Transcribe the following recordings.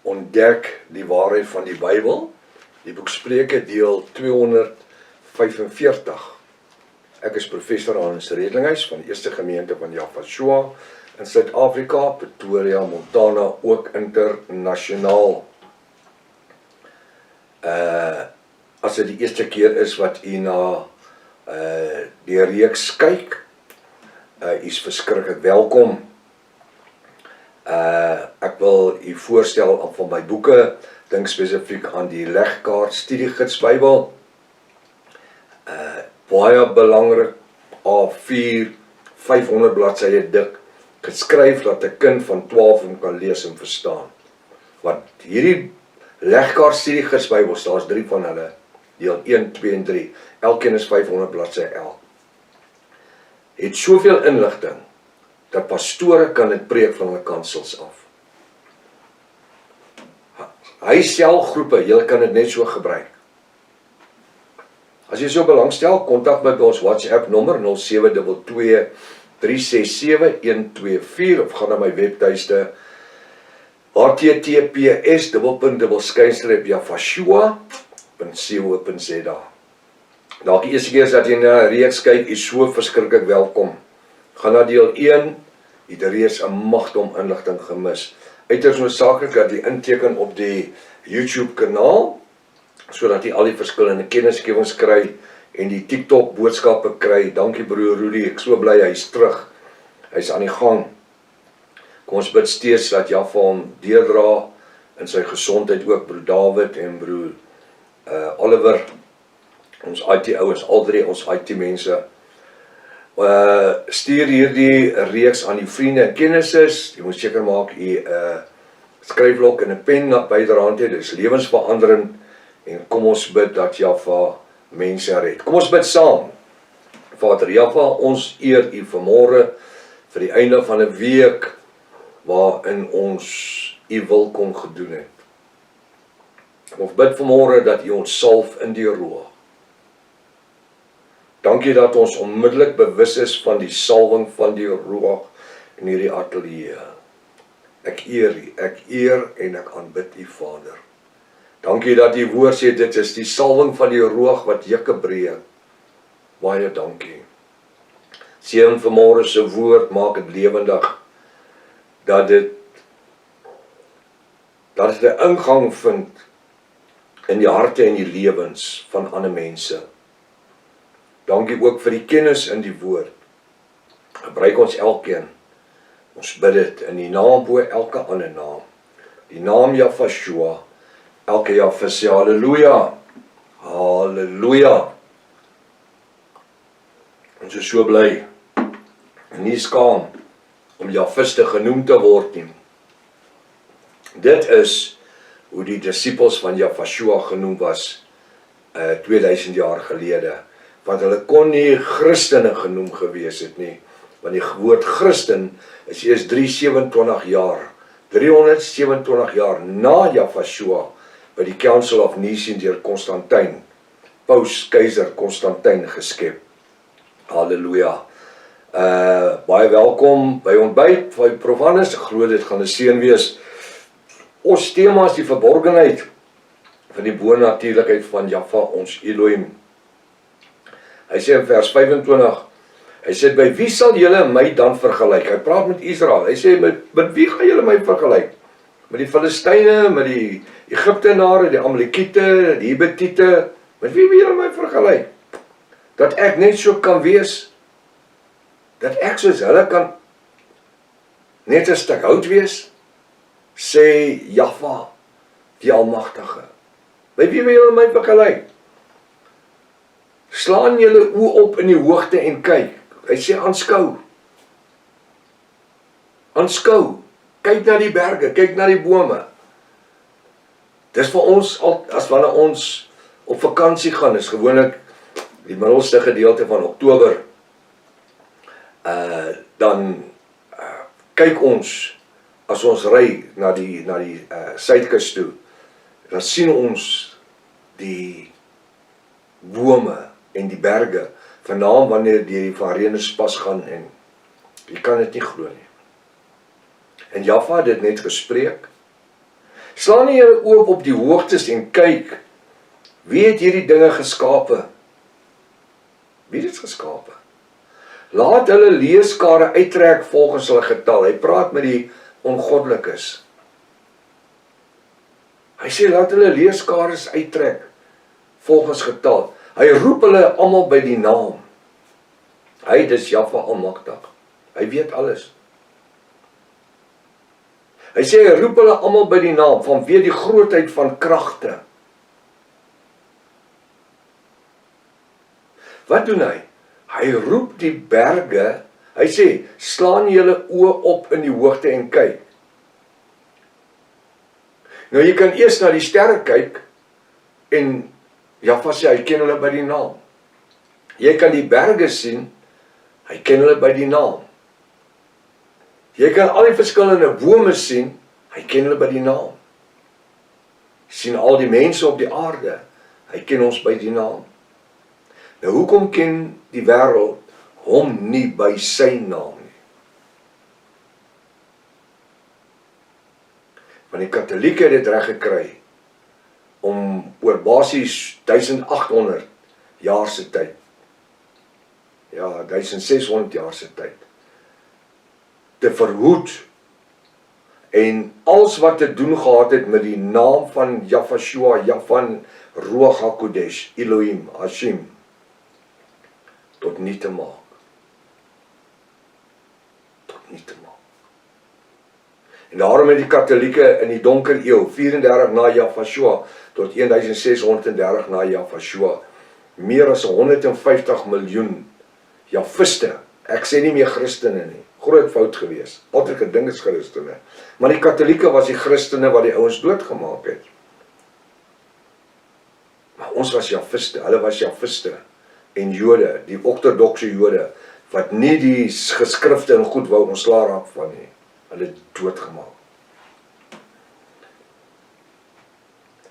ontdek die waarheid van die Bybel. Die boek Spreuke deel 245. Ek is professor Hans Redlinghuis van die Eerste Gemeente van Jaffa in Suid-Afrika, Pretoria, Montana, ook internasionaal. As dit die eerste keer is wat u na die reeks kyk, u is verskriklik welkom. Ek wil u voorstel van my boeke, dink spesifiek aan die Legkaart Studiegids Bybel. Baie belangrik, A4, 500 bladsye dik, geskryf dat 'n kind van 12 hom kan lees en verstaan. Want hierdie Legkaart Studiegids Bybel, daar's 3 van hulle, deel 1, 2 en 3, elkeen is 500 bladsye elk. Het soveel inligting, dat pastore kan dit preek van hulle kansels af. Hy selgroepe, julle kan dit net so gebruik. As jy so belangstel, kontak my by ons WhatsApp nommer 0722 367 124 of gaan na my webtuiste https://jaffa.co.za. Dalk die eerste keer dat jy na 'n reeks kyk, is so verskriklik welkom. Gaan na deel 1, het reeds 'n magdom inligting gemis. Uiters noodsaaklik dat jy inteken op die YouTube kanaal, sodat jy al die verskillende kennisgewings kry en die TikTok boodskappe kry. Dankie broer Rudy, ek so bly hy's terug. Hy's aan die gang. Kom ons bid steeds dat Jaffa hom deurdra in sy gesondheid, ook broer David en broer Oliver, ons IT ouens, al 3 ons IT mense. Stuur hierdie reeks aan die vriende en kennisses. Jy moet seker maak jy skryfblok en 'n pen byderhand het. Dit is lewensveranderend. En kom ons bid dat Jaffa mense red. Kom ons bid saam. Vader Jaffa, ons eer u vanmôre vir die einde van 'n week waarin ons u wil kon gedoen het. Ons bid vanmôre dat u ons salf in die rooi. Dankie dat ons onmiddellik bewus is van die salwing van die rooi in hierdie ateljee. Ek eer en ek aanbid u Vader. Dankie dat die woord sê, dit is die salwing van die roog wat jukke breek. Baie dankie. Seën vanmôre se woord, maak dit lewendig. Dat dit 'n ingang vind in die harte en die lewens van ander mense. Dankie ook vir die kennis in die woord. Gebruik ons elkeen. Ons bid dit in die naam bo elke ander naam. Die naam Jaffa. Elke Jaffa sê halleluja. Halleluja. Ons is so bly en nie skaam om Jaffiste genoem te word nie. Dit is hoe die disippels van Jaffa genoem was 2000 jaar gelede. Want hulle kon nie Christene genoem gewees het nie. Want die woord Christen is eers 327 na Jaffa by die Council of Nicene deur Constantijn, Paus Keiser Constantijn geskep. Halleluja. Baie welkom by ontbyt van Prof Hannes. Ek glo dit gaan 'n seën wees. Ons tema is die verborgenheid van die bonatuurlikheid van Jaffa, ons Elohim. Hy sê in vers 25, hy sê, by wie sal julle my dan vergelyk? Hy praat met Israel. Hy sê, met wie gaan julle my vergelyk? Met die Filistyne, met die Egiptenare, die Amalekiete, die Hibitiete, met wie wil julle my vergelyk? Dat ek net so kan wees, dat ek soos hulle kan net 'n stuk hout wees, sê Jaffa, die Almagtige. By wie wil julle my vergelyk? Slaan julle oë op in die hoogte en kyk. Hy sê aanskou. Aanskou. Kyk na die berge, kyk na die bome. Dis vir ons, as wanneer ons op vakansie gaan, is gewoonlik die middelste gedeelte van Oktober. Dan kyk ons, as ons ry na die suidkus toe, dan sien ons die bome en die berge, vanaand wanneer die Varenuspas gaan en jy kan dit nie glo nie. En Jaffa het dit net gespreek. Slaan nie julle oop op die hoogtes en kyk, wie het hierdie dinge geskape? Wie het dit geskape? Laat hulle leeskare uittrek volgens hulle getal. Hy praat met die ongoddelikes. Hy sê, laat hulle leeskares uittrek volgens getal. Hy roep hulle almal by die naam. Hy dis Jahwe Almagtig. Hy weet alles. Hy sê, hy roep hulle almal by die naam, vanweë die grootheid van kragte. Wat doen hy? Hy roep die berge, hy sê, slaan julle oë op in die hoogte en kyk. Nou jy kan eers na die sterre kyk, en Jahwe sê, hy ken hulle by die naam. Jy kan die berge sien, hy ken hulle by die naam. Jy kan al die verskillende bome sien, hy ken hulle by die naam. Jy sien al die mense op die aarde, hy ken ons by die naam. Nou hoekom ken die wêreld hom nie by sy naam nie? Want die Katolieke het dit reg gekry om oor basies 1800 jaar se tyd, ja 1600 jaar se tyd, te verhoed en alles wat te doen gehad het met die naam van Jahwe, Javan, Ruach HaKodesh, Elohim, Hashem, tot nie te maak. Tot nie te maak. En daarom het die Katolieke in die donker eeu, 34 na Jahwe, tot 1630 na Jahwe, meer as 150 miljoen Jahwiste, ek sê nie meer Christene nie, groot fout gewees, altyd gedink is Christene, maar die Katolieke was die Christene wat die ouens doodgemaak het. Maar ons was Jahwiste, hulle was Jahwiste, en Jode, die ortodokse Jode, wat nie die geskrifte en goed wou ontslaa raak van nie, hulle doodgemaak.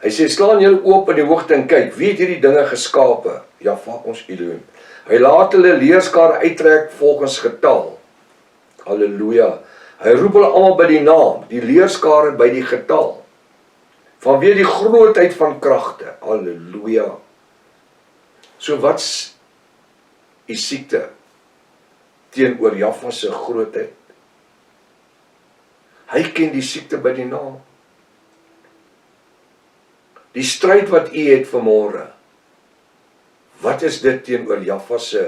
Hy sê, slaan julle oop in die hoogte en kyk, wie het hierdie dinge geskape? Jahwe ons Elohim. Hy laat hulle leerskare uittrek volgens getal. Halleluja. Hy roep hulle almal by die naam, die leerskare by die getal. Vanweë die grootheid van kragte. Halleluja. So wat's die siekte teenoor Jahwe se grootheid? Hy ken die siekte by die naam. Die stryd wat u het vanmôre, wat is dit teenoor Jahwe se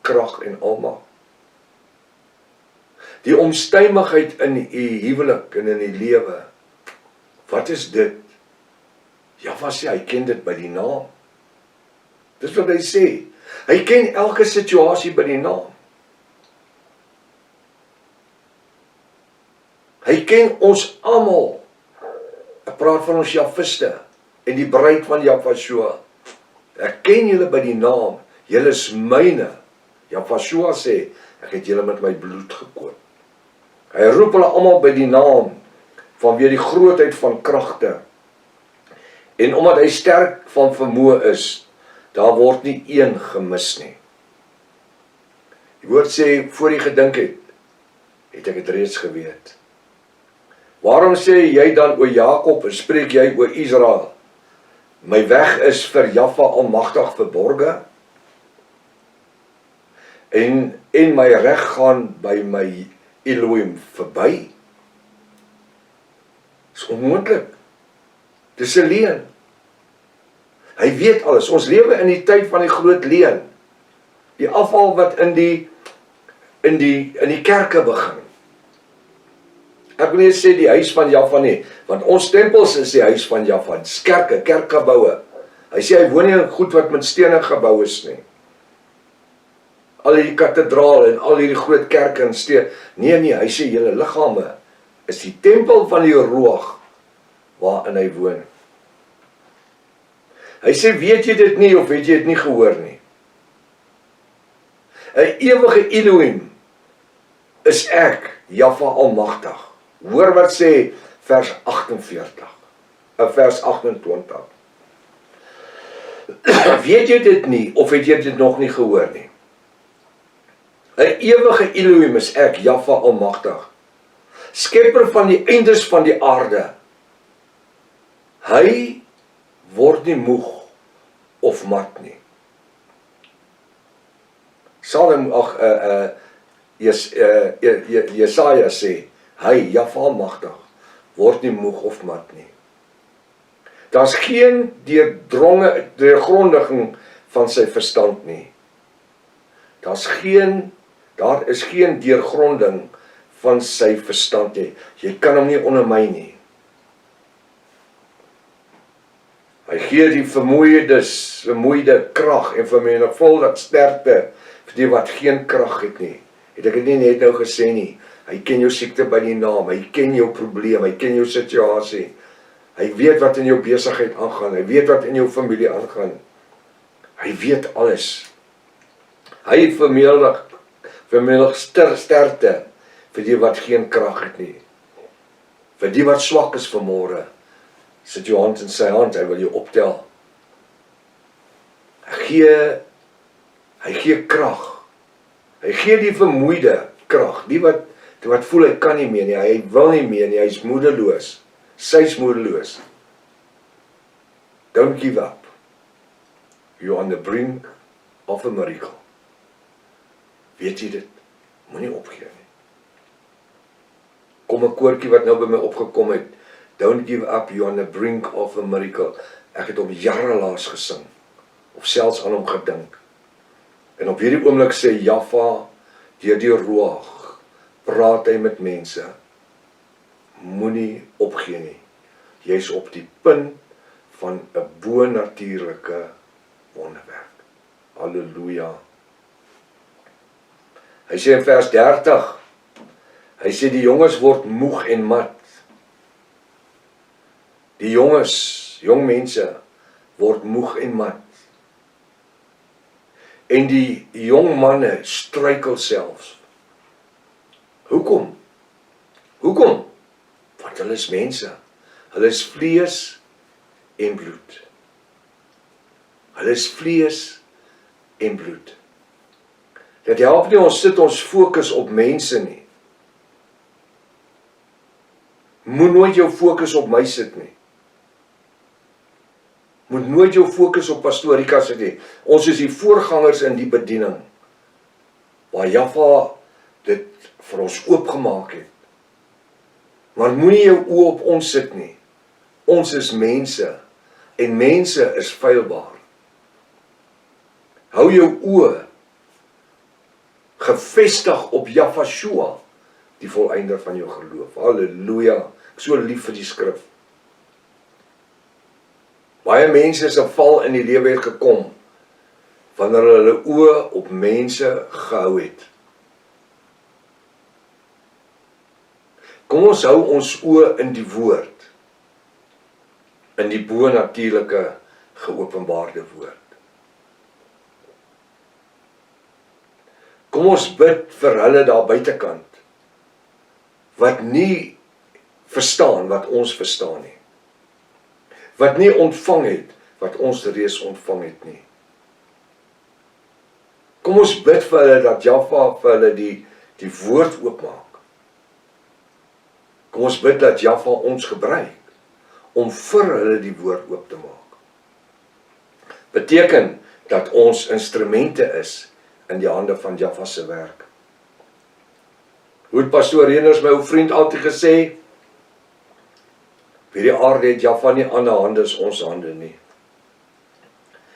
krag en almag? Die onstuimigheid in u huwelik en in die lewe, wat is dit? Jahwe sê, hy ken dit by die naam. Dis wat hy sê. Hy ken elke situasie by die naam. Hy ken ons almal. Ek praat van ons Jahwiste en die bruid van Jahwe. Ek ken julle by die naam. Julle is myne. Jahwe sê, ek het julle met my bloed gekoop. Hy roep hulle almal by die naam vanweë die grootheid van kragte. En omdat hy sterk van vermoë is, daar word nie een gemis nie. Die woord sê, voor jy gedink het ek het reeds geweet. Waarom sê jy dan o Jakob en spreek jy o Israel? My weg is vir Jahwe Almagtig verborge en my reg gaan by my Elohim verby. Dis onmoontlik. Dis 'n leuen. Hy weet alles. Ons lewe in die tyd van die groot leuen. Die afval wat in die kerke begin. Ek wil nie sê die huis van Jahwe nie, want ons tempels is die huis van Jahwe, dis kerke, kerkgeboue. Hy sê hy woon nie in goed wat met stene gebou is nie. Al die kathedrale en al hierdie groot kerke en steen. Nee, hy sê julle liggame is die tempel van die Ruach waarin hy woon. Hy sê, weet jy dit nie of weet jy dit nie gehoor nie? 'n ewige Elohim is ek, Jahwe Almagtig. Hoor wat sê vers 48, vers 28. Weet jy dit nie, of het jy dit nog nie gehoor nie? 'n ewige Elohim is ek, Jahwe Almagtig. Skepper van die eindes van die aarde. Hy word nie moeg of mat nie. Jesaja sê, hy, Jahwe almagtig, word nie moeg of mat nie. Daar's geen deurgrondiging van sy verstand nie. Daar is geen deurgronding van sy verstand nie. Jy kan hom nie ondermyn nie. Hy gee die vermoeide krag en vermenigvuldig sterkte vir die wat geen krag het nie. Het ek dit nie net nou gesê nie. Hy ken jou siekte by die naam, hy ken jou probleem, hy ken jou situasie. Hy weet wat in jou besigheid aangaan, hy weet wat in jou familie aangaan. Hy weet alles. Hy vermeerder sterkte vir die wat geen krag het nie. Vir die wat swak is vanmôre. Sit jou hand in sy hand, hy wil jou optel. Hy gee krag. Hy gee die vermoeide krag. Die wat voel hy kan nie meer nie, hy wil nie meer nie, hy is moedeloos. Sy's moedeloos. Don't give up. You're on the brink of a miracle. Weet jy dit? Moenie opgee nie. Kom 'n koortjie wat nou by my opgekom het. Don't give up, you're on the brink of a miracle. Ek het hom jare laas gesing, of selfs aan hom gedink. En op hierdie oomblik sê Jahwe, deur die Ruach, praat hy met mense. Moenie opgee nie. Jy's op die punt van 'n bonatuurlike wonderwerk. Halleluja. Hy sê in vers 30, hy sê die jonges word moeg en mat. Die jong mense word moeg en mat. En die jong manne struikel selfs. Hoekom? Want hulle is mense. Hulle is vlees en bloed. Hulle is vlees en bloed. Dit help nie ons sit ons fokus op mense nie. Moet nooit jou fokus op my sit nie. Moet nooit jou fokus op pastoor Rika sit nie. Ons is die voorgangers in die bediening, waar Jahwe dit vir ons oopgemaak het. Maar moenie jou oë op ons sit nie. Ons is mense, en mense is feilbaar. Hou jou oë gefestig op Jahwe, die volëinder van jou geloof. Halleluja, ek so lief vir die skrif. Baie mense se val in die lewe het gekom, wanneer hulle oë op mense gehou het. Kom ons hou ons oë in die woord, in die bonatuurlike geopenbaarde woord. Kom ons bid vir hulle daar buitekant, wat nie verstaan wat ons verstaan nie. Wat nie ontvang het, wat ons reeds ontvang het nie. Kom ons bid vir hulle, dat Jahwe vir hulle die woord oopmaak. Kom ons bid dat Jahwe ons gebruik, om vir hulle die woord oop te maak. Beteken dat ons instrumente is, in die hande van Jahwe se werk. Hoe het pastoor Reners, my ou vriend, altyd gesê, hierdie aarde het Jahwe nie ander hande as ons hande nie.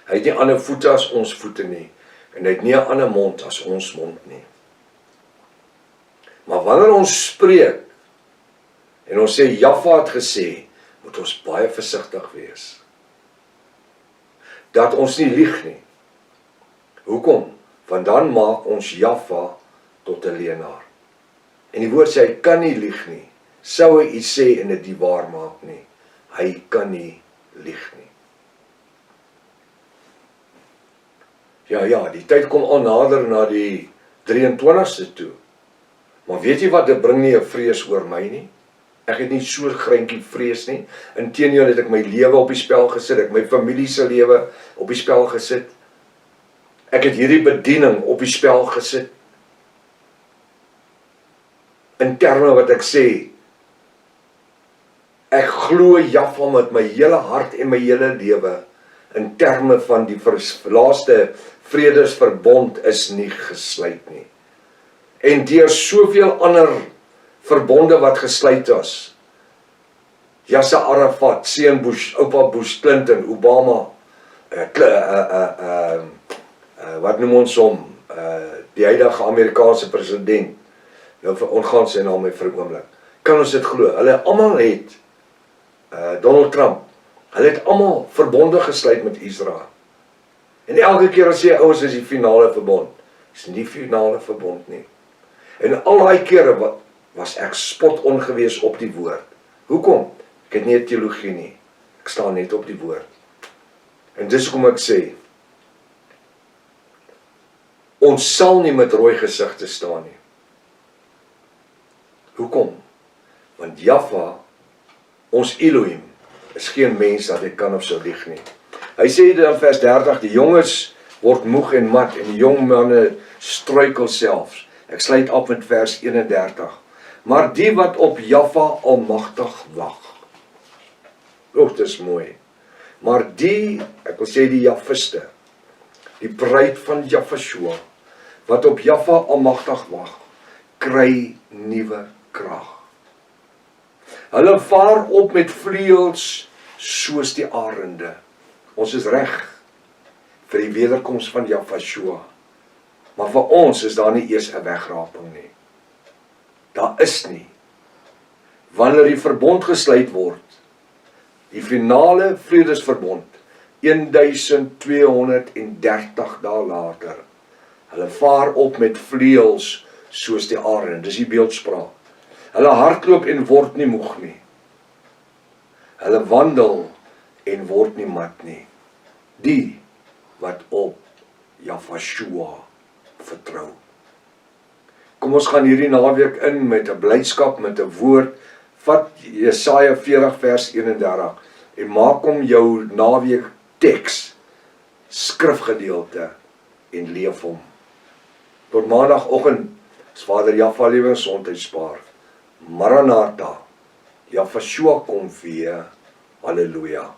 Hy het nie ander voete as ons voete nie, en hy het nie 'n ander mond as ons mond nie. Maar wanneer ons spreek, en ons sê Jahwe het gesê, moet ons baie versigtig wees. Dat ons nie lieg nie. Hoekom? Want dan maak ons Jahwe tot 'n leienaar. En die woord sê, hy kan nie lieg nie. Sou hy iets sê en dit nie waar maak nie. Hy kan nie lieg nie. Ja, die tyd kom al nader na die 23ste toe. Maar weet jy wat, dit bring nie 'n vrees oor my nie. Ek het nie so greintjie vrees nie. Inteendeel het ek my lewe op die spel gesit, ek my familie se lewe op die spel gesit. Ek het hierdie bediening op die spel gesit. In terme wat ek sê, Ek glo Jahwe met my hele hart en my hele lewe in terme van die laaste vredesverbond is nie gesluit nie. En deur soveel ander verbonde wat gesluit was, Yasser Arafat, seun Bush, oupa Bush, Clinton, Obama, wat noem ons hom, die huidige Amerikaanse president, nou ontgaan sy naam my vir 'n oomblik, kan ons dit glo, hulle almal het, Donald Trump, hulle het almal verbonde gesluit met Israel. En elke keer as jy ouens is die finale verbond, is nie die finale verbond nie. En al die kere was ek spot ongewees op die woord. Hoekom? Ek het nie 'n teologie nie. Ek staan net op die woord. En dis hoekom ek sê, ons sal nie met rooi gesigte staan nie. Hoekom? Want Jahwe, ons Elohim, is geen mens dat hy kan of sou lieg nie. Hy sê dan in vers 30, die jonges word moeg en mat en die jong manne struikel selfs. Ek sluit af met vers 31. Maar die wat op Jahwe almagtig wag. Dit is mooi. Maar die, ek wil sê die Jahwiste, die bruid van Jahweshua, wat op Jahwe almagtig wag, kry nuwe krag. Hulle vaar op met vleuels soos die arende. Ons is reg vir die wederkoms van Jahweshua. Maar vir ons is daar nie eers 'n wegraping nie. Daar is nie. Wanneer die verbond gesluit word, die finale vredesverbond, 1230 dae later, hulle vaar op met vleuels soos die arend, dis die beeldspraak. Hulle hardloop en word nie moeg nie. Hulle wandel en word nie mat nie. Die wat op Jahweshua vertrou. Kom ons gaan hierdie naweek in met 'n blydskap, met 'n woord. Vat Jesaja 40 vers 31 en maak hom jou naweek teks, skrifgedeelte en leef hom. Tot maandagoggend is Vader Jahwe lewe en gesondheid spaar. Maranatha, Jahweshua kom weer. Halleluja.